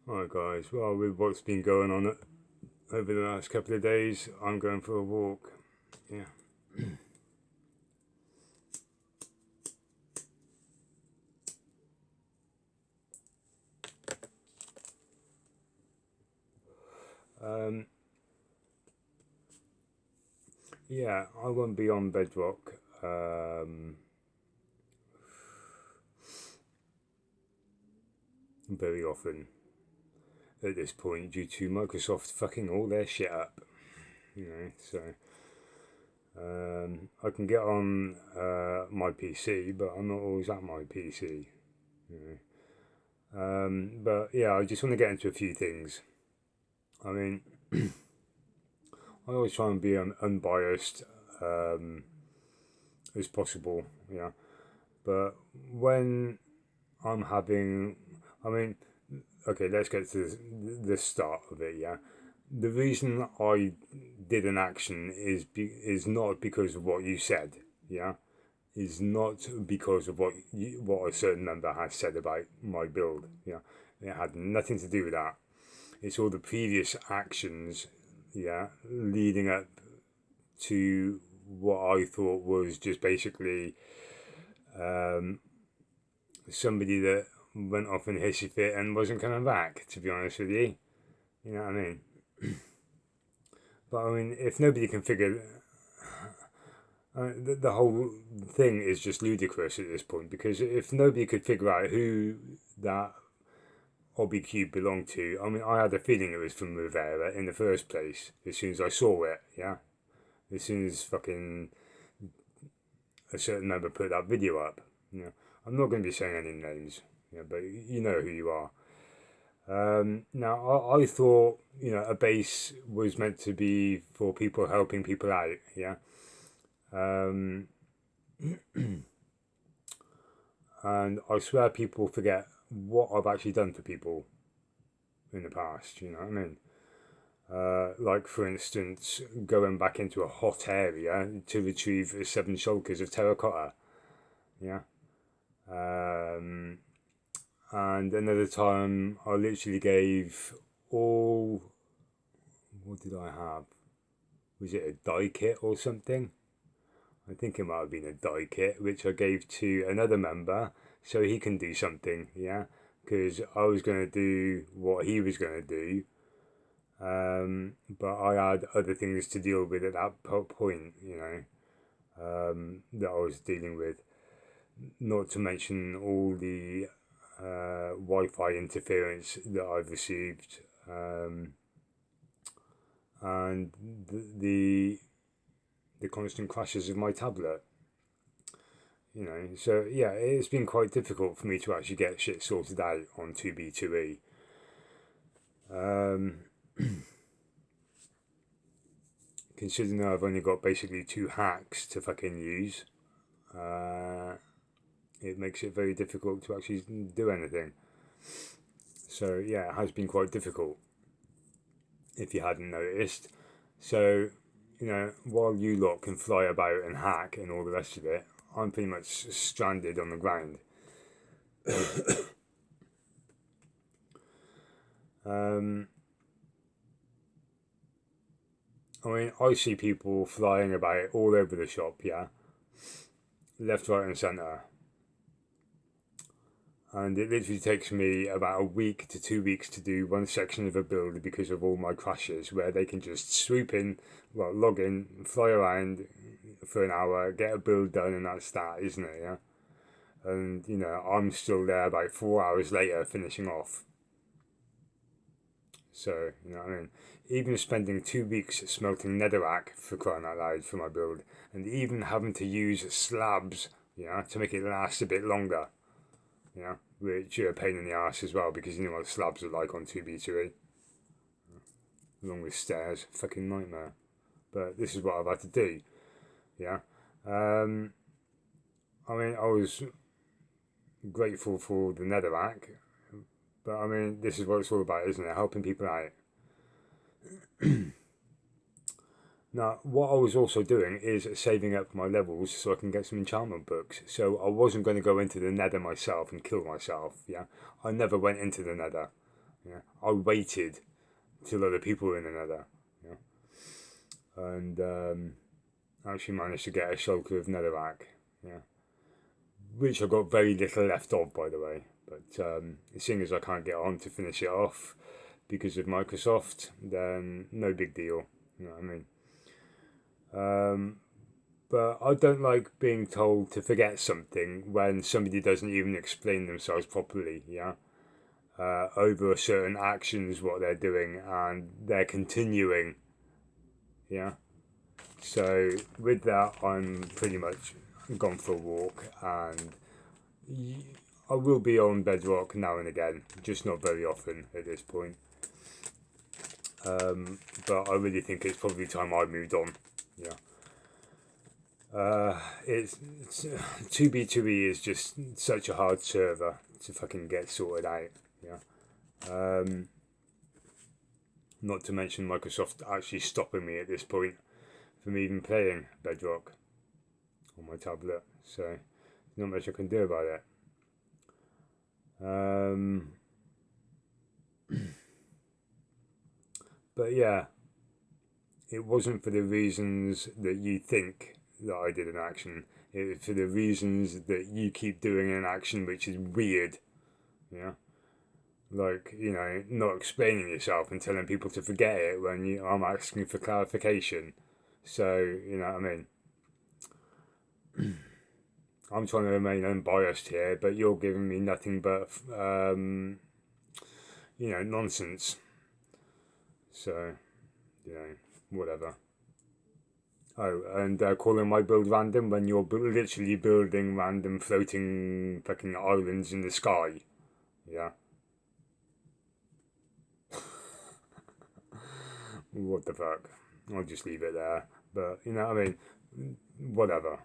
Alright guys, well with what's been going on over the last couple of days, I'm going for a walk. Yeah. Um, yeah, I won't be on Bedrock very often at this point due to Microsoft fucking all their shit up. So I can get on my PC, but I'm not always at my PC. You but yeah, I just want to get into a few things. I mean, I always try and be unbiased as possible, yeah. But when I'm having, I mean, okay, let's get to the start of it, yeah. The reason I did an action is not because of what you said, yeah. Is not because of what a certain member has said about my build, yeah. It had nothing to do with that. It's all the previous actions, yeah, leading up to what I thought was just basically somebody that went off in a hissy fit and wasn't coming back, to be honest with you. You know what I mean? But I mean, if nobody can figure. The whole thing is just ludicrous at this point because if nobody could figure out who that Hobby Cube belonged to, I mean, I had a feeling it was from Rivera in the first place as soon as I saw it, yeah? As soon as fucking a certain member put that video up. You know, I'm not going to be saying any names, but you know who you are. Now, I thought, a base was meant to be for people helping people out, yeah? Um, and I swear people forget what I've actually done for people in the past, you know what I mean? Like, for instance, going back into a hot area to retrieve 7 shulkers of terracotta, yeah? Um, and another time I literally gave all. What did I have? Was it a die kit or something? I think it might have been a die kit, which I gave to another member so he can do something, yeah? Because I was going to do what he was going to do, but I had other things to deal with at that point, that I was dealing with. Not to mention all the Wi-Fi interference that I've received, and the constant crashes of my tablet. So yeah, it's been quite difficult for me to actually get shit sorted out on 2B2E. Um, Considering I've only got basically 2 hacks to fucking use, uh, it makes it very difficult to actually do anything. So yeah, it has been quite difficult if you hadn't noticed. So, while you lot can fly about and hack and all the rest of it, I'm pretty much stranded on the ground. um, I mean, I see people flying about all over the shop, yeah, left, right, and centre. And it literally takes me about a week to 2 weeks to do one section of a build because of all my crashes, where they can just swoop in, well, log in, fly around for an hour, get a build done, and that's that, isn't it? Yeah. And I'm still there about 4 hours later finishing off. So what I mean. Even spending 2 weeks smelting netherrack for crying out loud for my build, and even having to use slabs, to make it last a bit longer, which are a pain in the ass as well because you know what slabs are like on 2B2E, along with stairs, fucking nightmare. But this is what I've had to do, yeah. Um, I mean, I was grateful for the netherrack, but I mean, this is what it's all about, isn't it? Helping people out. Now, what I was also doing is saving up my levels so I can get some enchantment books. So I wasn't going to go into the nether myself and kill myself, yeah? I never went into the nether. Yeah, I waited till other people were in the nether. Yeah, and actually managed to get a shulker of netherrack. Yeah, which I got very little left of, by the way. But seeing as I can't get on to finish it off because of Microsoft, then no big deal. You know what I mean? But I don't like being told to forget something when somebody doesn't even explain themselves properly. Yeah, over certain actions, what they're doing, and they're continuing. Yeah. So with that, I'm pretty much gone for a walk, and I will be on Bedrock now and again, just not very often at this point. But I really think it's probably time I moved on. Yeah. It's 2B2E is just such a hard server to fucking get sorted out. Yeah. Not to mention Microsoft actually stopping me at this point from even playing Bedrock on my tablet. So there's not much I can do about it. But yeah, it wasn't for the reasons that you think that I did an action. It was for the reasons that you keep doing an action which is weird. Yeah. Like, not explaining yourself and telling people to forget it when I'm asking for clarification. So, you know what I mean? I'm trying to remain unbiased here, but you're giving me nothing but, nonsense. So, whatever. Oh, and calling my build random when you're literally building random floating fucking islands in the sky. Yeah. What the fuck? I'll just leave it there. But, I mean, whatever.